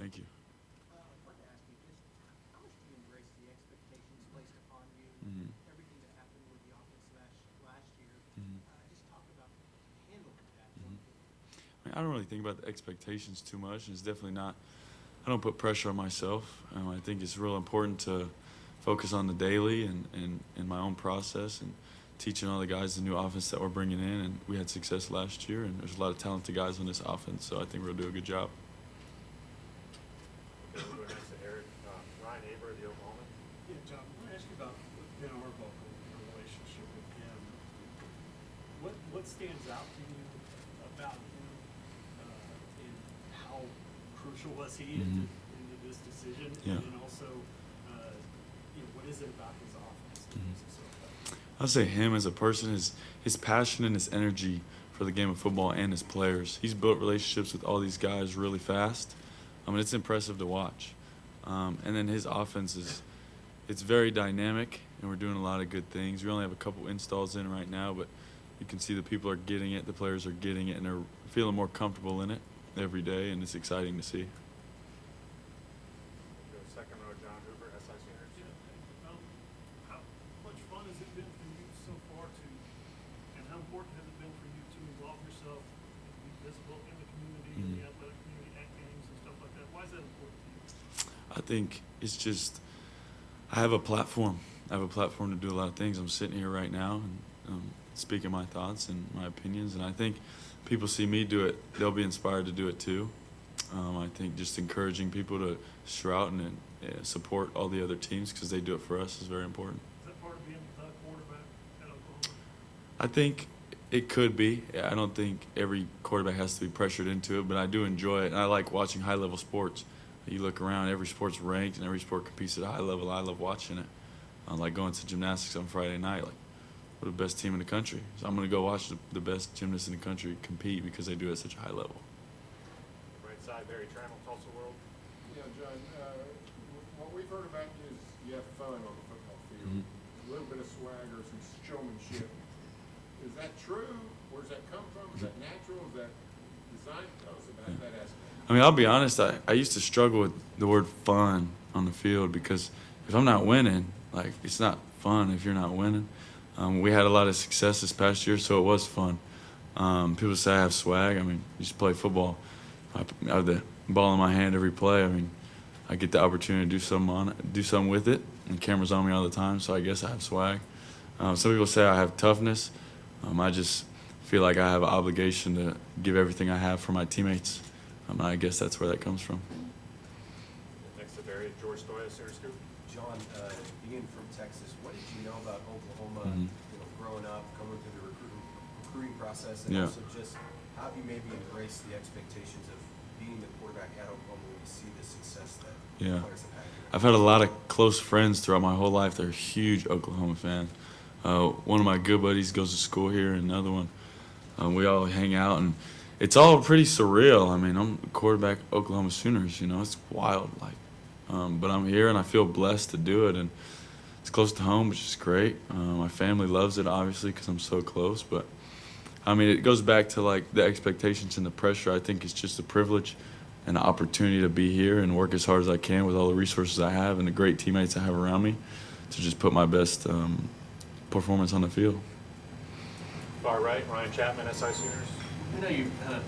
Thank you. I wanted to ask you just how much do you embrace the expectations placed upon you, Mm-hmm. everything that happened with the offense last year? Mm-hmm. Just talk about handling that Mm-hmm. going forward. I don't really think about the expectations too much. It's definitely not. I don't put pressure on myself. I think it's real important to focus on the daily and my own process and teaching all the guys the new offense that we're bringing in. And we had success last year, and there's a lot of talented guys on this offense, so I think we'll do a good job. Okay, we'll go next to Eric. Ryan Aber, the Oklahoma. Yeah, John, I want to ask you about Ben Arbuckle and your relationship with him. What stands out to you about him, and how crucial was he Mm-hmm. into this decision? Yeah. And then also, what is it about his offense that makes it so effective? I'll say him as a person, his passion and his energy for the game of football and his players. He's built relationships with all these guys really fast. I mean, it's impressive to watch. And then his offense it's very dynamic, and we're doing a lot of good things. We only have a couple installs in right now, but you can see the people are getting it, the players are getting it, and they're feeling more comfortable in it every day, and it's exciting to see. We'll go second row, John Hoover, SI Sooners. How much fun has it been for you so far and how important has it been for you to involve yourself and be visible in the community, in the athletic community, at games and stuff like that? Why is that important to you? I think it's just I have a platform. I have a platform to do a lot of things. I'm sitting here right now and speaking my thoughts and my opinions, and I think people see me do it, they'll be inspired to do it too. I think just encouraging people to shout and support all the other teams because they do it for us is very important. Is that part of being the quarterback at Oklahoma? I think it could be. I don't think every quarterback has to be pressured into it, but I do enjoy it, and I like watching high-level sports. You look around, every sport's ranked, and every sport competes at a high level. I love watching it. I like going to gymnastics on Friday night. Like, we're the best team in the country. So I'm going to go watch the best gymnasts in the country compete because they do it at such a high level. Right side, Barry Trammell, Tulsa World. Yeah, John, what we've heard about you is you have fun on the football field. A little bit of swagger, some showmanship. Is that true? Where does that come from? Is that natural? Is that designed? Tell us about that aspect. I mean, I'll be honest, I used to struggle with the word fun on the field because if I'm not winning, like, it's not fun if you're not winning. We had a lot of success this past year, so it was fun. People say I have swag. I mean, you just play football. I have the ball in my hand every play. I mean, I get the opportunity to do something with it, and cameras on me all the time, so I guess I have swag. Some people say I have toughness. I just feel like I have an obligation to give everything I have for my teammates. I guess that's where that comes from. Next to Barry, George Stoya, Sooner Scoop. John, being from Texas, what did you know about Oklahoma, growing up, going through the recruiting process, and also just how have you maybe embraced the expectations of being the quarterback at Oklahoma when you see the success that players have had? I've had a lot of close friends throughout my whole life. They're huge Oklahoma fans. One of my good buddies goes to school here, and another one. We all hang out, and it's all pretty surreal. I mean, I'm the quarterback Oklahoma Sooners. It's wild. But I'm here, and I feel blessed to do it, and it's close to home, which is great. My family loves it, obviously, because I'm so close. But I mean, it goes back to like the expectations and the pressure. I think it's just a privilege and an opportunity to be here and work as hard as I can with all the resources I have and the great teammates I have around me to just put my best performance on the field. Far right, Ryan Chapman, SI Sooners. I know you had a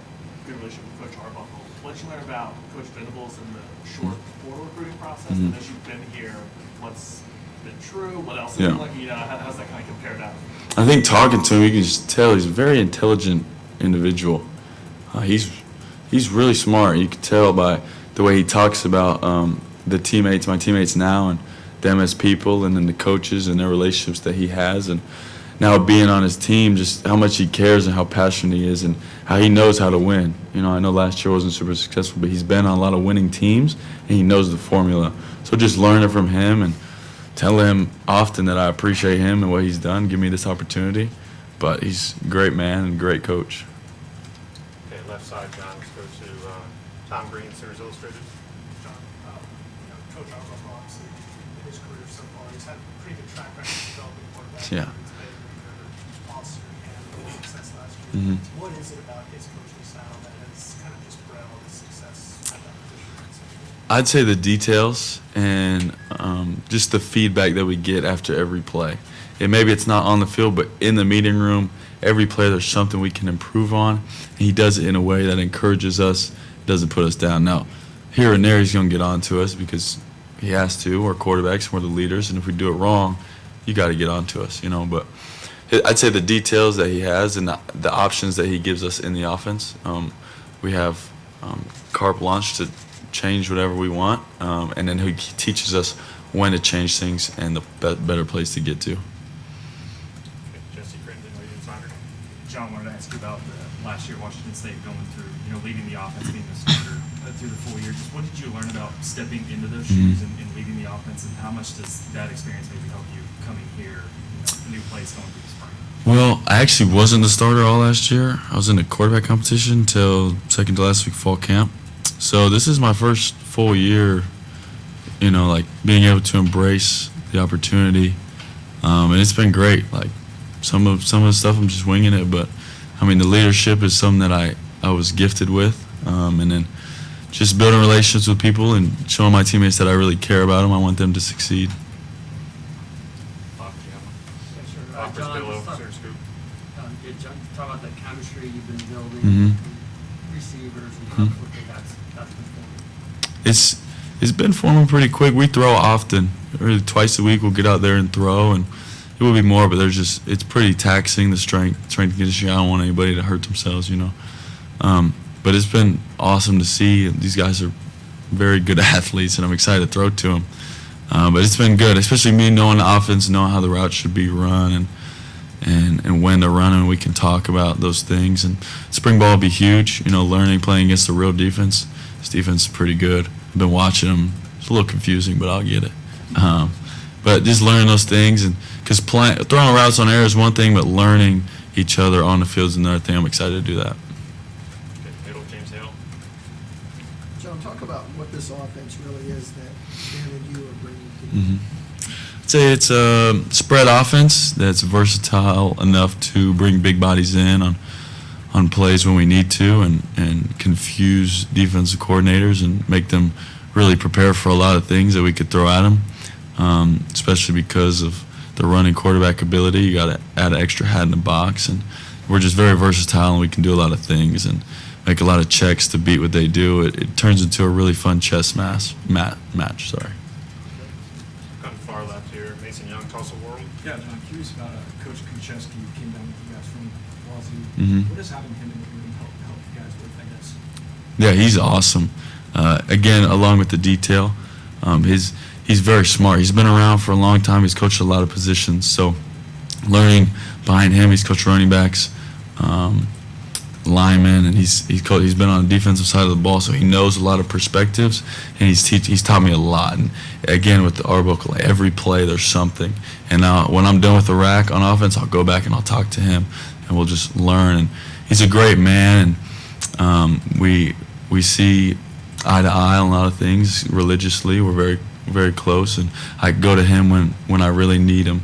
good relationship with Coach Arbuckle. What did you learn about Coach Venables in the short portal recruiting process? And as you've been here, what's been true? What else has been lucky? How's that kind of compared out? I think talking to him, you can just tell he's a very intelligent individual. He's really smart. You can tell by the way he talks about my teammates now, and them as people, and then the coaches and their relationships that he has, and now being on his team, just how much he cares and how passionate he is and how he knows how to win. I know last year wasn't super successful, but he's been on a lot of winning teams, and he knows the formula. So just learning from him and tell him often that I appreciate him and what he's done, give me this opportunity. But he's a great man and great coach. Okay, left side, John. Let's go to Tom Green, Sooners Illustrated. John, Coach Arbuckle, obviously, in his career so far, he's had a pretty good track record of developing quarterbacks. Yeah. What is it about his coaching style that has kind of just bred all this success at that position? I'd say the details and just the feedback that we get after every play. And maybe it's not on the field, but in the meeting room, every play there's something we can improve on. And he does it in a way that encourages us, doesn't put us down. Now, here and there he's going to get on to us because he has to. We're quarterbacks, we're the leaders, and if we do it wrong, you got to get on to us, you know. But I'd say the details that he has and the options that he gives us in the offense, we have carte blanche to change whatever we want, and then he teaches us when to change things and the better place to get to. Okay, Jesse Crittenden, are you insider? John, wanted to ask you about the last year Washington State going through, leading the offense, being the starter through the full year. Just what did you learn about stepping into those shoes and leading the offense, and how much does that experience maybe help you coming here, new place going through the spring? Well, I actually wasn't the starter all last year. I was in a quarterback competition until second to last week fall camp. So this is my first full year, like being able to embrace the opportunity, and it's been great. Like some of the stuff I'm just winging it, but I mean the leadership is something that I was gifted with, and then just building relationships with people and showing my teammates that I really care about them. I want them to succeed. Bob, do you have one? Yes, sir. Bob John, Brisbillo, let's talk- Center Scoop. yeah, John, talk about the chemistry you've been building, Mhm. receivers, and Mhm. how quickly that's been forming. It's been forming pretty quick. We throw often, really twice a week. We'll get out there and throw, and it will be more, but it's pretty taxing, the strength and conditioning. I don't want anybody to hurt themselves, But it's been awesome to see. These guys are very good athletes, and I'm excited to throw to them. But it's been good, especially me knowing the offense, knowing how the route should be run, and when to run, and we can talk about those things. And spring ball will be huge, learning, playing against the real defense. This defense is pretty good. I've been watching them. It's a little confusing, but I'll get it. But just learning those things, and because throwing routes on air is one thing, but learning each other on the field is another thing. I'm excited to do that. Okay, middle, James Hale. John, talk about what this offense really is that Dan and you are bringing to the I'd say it's a spread offense that's versatile enough to bring big bodies in on plays when we need to, and confuse defensive coordinators and make them really prepare for a lot of things that we could throw at them, especially because of the running quarterback ability. You got to add an extra hat in the box, and we're just very versatile, and we can do a lot of things and make a lot of checks to beat what they do. It turns into a really fun chess match. Sorry. Come far left here, Mason Young, Tulsa World. Yeah, John, curious about Coach Kucheski, who came down with you guys from Wazoo. Mhm. What has happened to him in the room help you guys with, I guess? Yeah, he's awesome. Again, along with the detail, he's very smart. He's been around for a long time. He's coached a lot of positions. So learning behind him, he's coached running backs, linemen, and he's been on the defensive side of the ball, so he knows a lot of perspectives, and he's taught me a lot. And again, with our book, like every play there's something. And now when I'm done with the rack on offense, I'll go back and I'll talk to him, and we'll just learn. And he's a great man, and we see eye to eye on a lot of things religiously. We're very, very close, and I go to him when I really need him,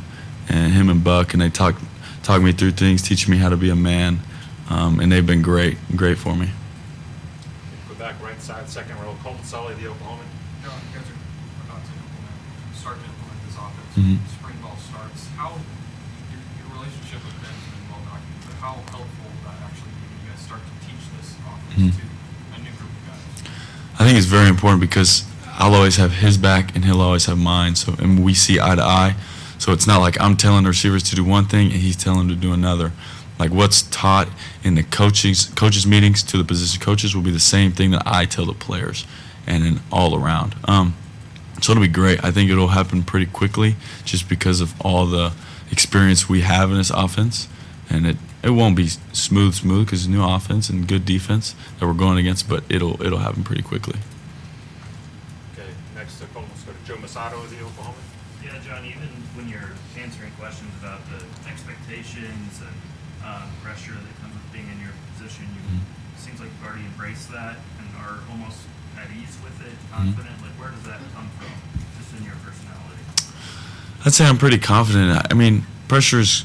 and him and Buck, and they talk me through things, teaching me how to be a man, and they've been great for me. Go back right side, second row, Colton Sully, the Oklahoman. John, you guys are about to start to implement this offense. Mhm. Spring ball starts. How your relationship with Ben has been well documented, but how helpful will that actually be when you guys start to teach this offense to a new group of guys? I think it's very important because I'll always have his back and he'll always have mine. So, and we see eye to eye. So it's not like I'm telling the receivers to do one thing and he's telling them to do another. Like what's taught in the coaches meetings to the position coaches will be the same thing that I tell the players, and then all around. So it'll be great. I think it'll happen pretty quickly just because of all the experience we have in this offense, and it won't be smooth because it's a new offense and good defense that we're going against, but it'll happen pretty quickly. Okay, next to Colton, let's go to Joe Masato, the Oklahoman. Yeah, John, even when you're answering questions about the expectations and pressure that comes with being in your position, it seems like you've already embraced that and are almost at ease with it, confident. Like, where does that come from, just in your personality? I'd say I'm pretty confident. I mean, pressure's,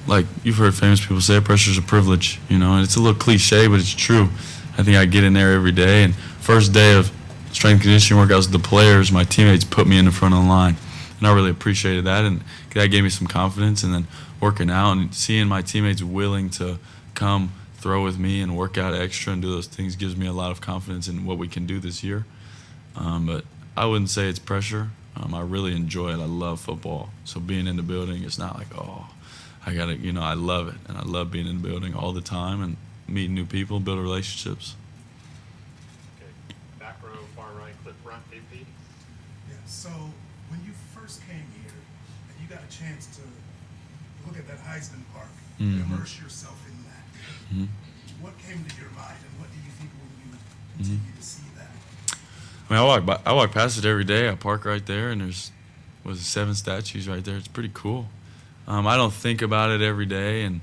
like you've heard famous people say, pressure's a privilege, and it's a little cliche, but it's true. I think I get in there every day, and first day of strength and conditioning workouts with the players, my teammates put me in the front of the line. And I really appreciated that, and that gave me some confidence. And then working out and seeing my teammates willing to come throw with me and work out extra and do those things gives me a lot of confidence in what we can do this year. But I wouldn't say it's pressure. I really enjoy it. I love football. So being in the building, it's not like, oh, I got to, I love it. And I love being in the building all the time and meeting new people, building relationships. Okay, back row, far right, clip front, AP. Yeah, so when you first came here and you got a chance to look at that Heisman Park and immerse yourself in that, what came to your mind and what do you think when you continue to see that? I mean, I walk past it every day. I park right there, and there's 7 statues right there. It's pretty cool. I don't think about it every day and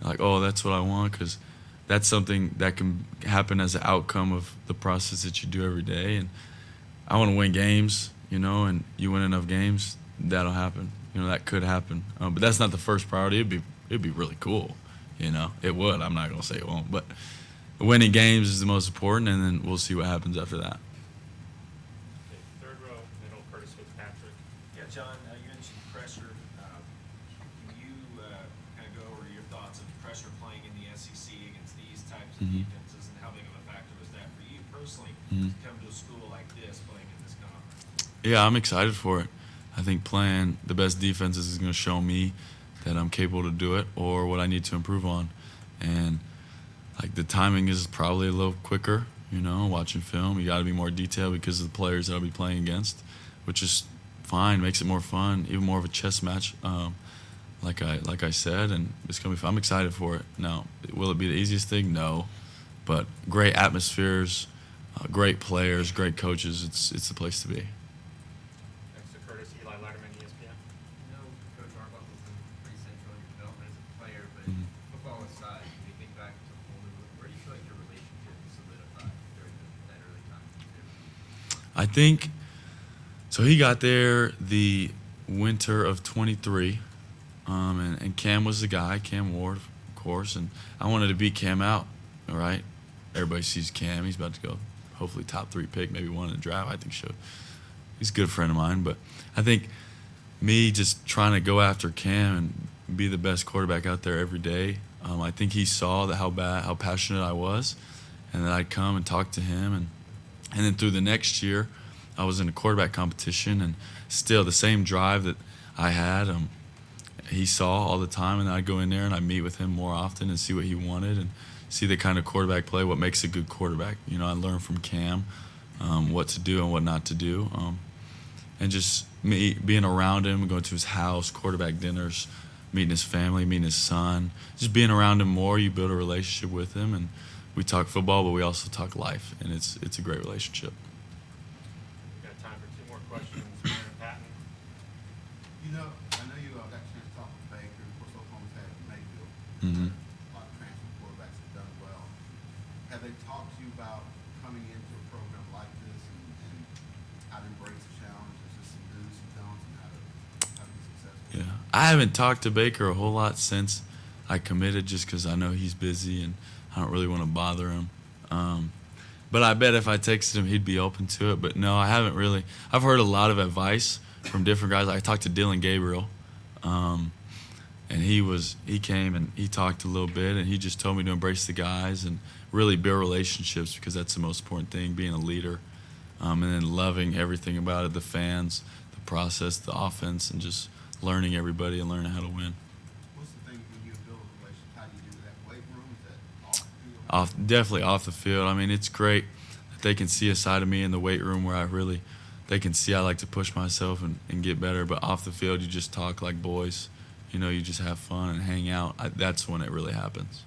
like, oh, that's what I want, because that's something that can happen as an outcome of the process that you do every day. And I want to win games, and you win enough games, that'll happen. That could happen. But that's not the first priority. It'd be really cool, It would. I'm not gonna say it won't, but winning games is the most important, and then we'll see what happens after that. Okay, third row, middle, Curtis Fitzpatrick. Yeah, John, you mentioned pressure. Can you kind of go over your thoughts of pressure playing in the SEC against these types of defenses, and how big of a factor was that for you personally to come to a school like this, playing in this conference? Yeah, I'm excited for it. I think playing the best defenses is going to show me that I'm capable to do it or what I need to improve on. And like the timing is probably a little quicker, watching film. You got to be more detailed because of the players that I'll be playing against, which is fine, makes it more fun, even more of a chess match, like I said, and it's going to be fun. I'm excited for it. Now, will it be the easiest thing? No. But great atmospheres, great players, great coaches, it's the place to be. Next to Curtis, Eli Letterman, ESPN. Coach Arbuckle's been pretty central in your development as a player, but football aside, when you think back to Holden, where do you feel like your relationship solidified during that early time? I think, so he got there the winter of 23, and Cam was the guy, Cam Ward, of course, and I wanted to beat Cam out, all right? Everybody sees Cam. He's about to go, hopefully, top 3 pick, maybe 1 in the draft. I think he's a good friend of mine. But I think me just trying to go after Cam and be the best quarterback out there every day, I think he saw how passionate I was, and that I'd come and talk to him. And then through the next year, I was in a quarterback competition, and still the same drive that I had, he saw all the time, and I'd go in there and I'd meet with him more often and see what he wanted and see the kind of quarterback play, what makes a good quarterback. I learned from Cam what to do and what not to do. And just me being around him, going to his house, quarterback dinners, meeting his family, meeting his son, just being around him more, you build a relationship with him. And we talk football, but we also talk life, and it's a great relationship. We've got time for 2 more questions. Aaron Patton. I know you got a chance to talk with Baker. Of course, Oklahoma's had Mayfield. Mm-hmm. A lot of transfer quarterbacks have done well. Have they talked to you about coming into a program like this and how to embrace the challenges, just some do's, some don'ts, and how to be successful? Yeah, I haven't talked to Baker a whole lot since I committed, just because I know he's busy and I don't really want to bother him. But I bet if I texted him, he'd be open to it. But no, I haven't really. I've heard a lot of advice from different guys. I talked to Dylan Gabriel, and he came and he talked a little bit, and he just told me to embrace the guys and really build relationships, because that's the most important thing, being a leader, and then loving everything about it, the fans, the process, the offense, and just learning everybody and learning how to win. What's the thing when you build a relationship? How do you do that? Weight room? Is that off the field? Definitely off the field. I mean, it's great that they can see a side of me in the weight room where they can see I like to push myself and get better. But off the field, you just talk like boys. You just have fun and hang out. That's when it really happens.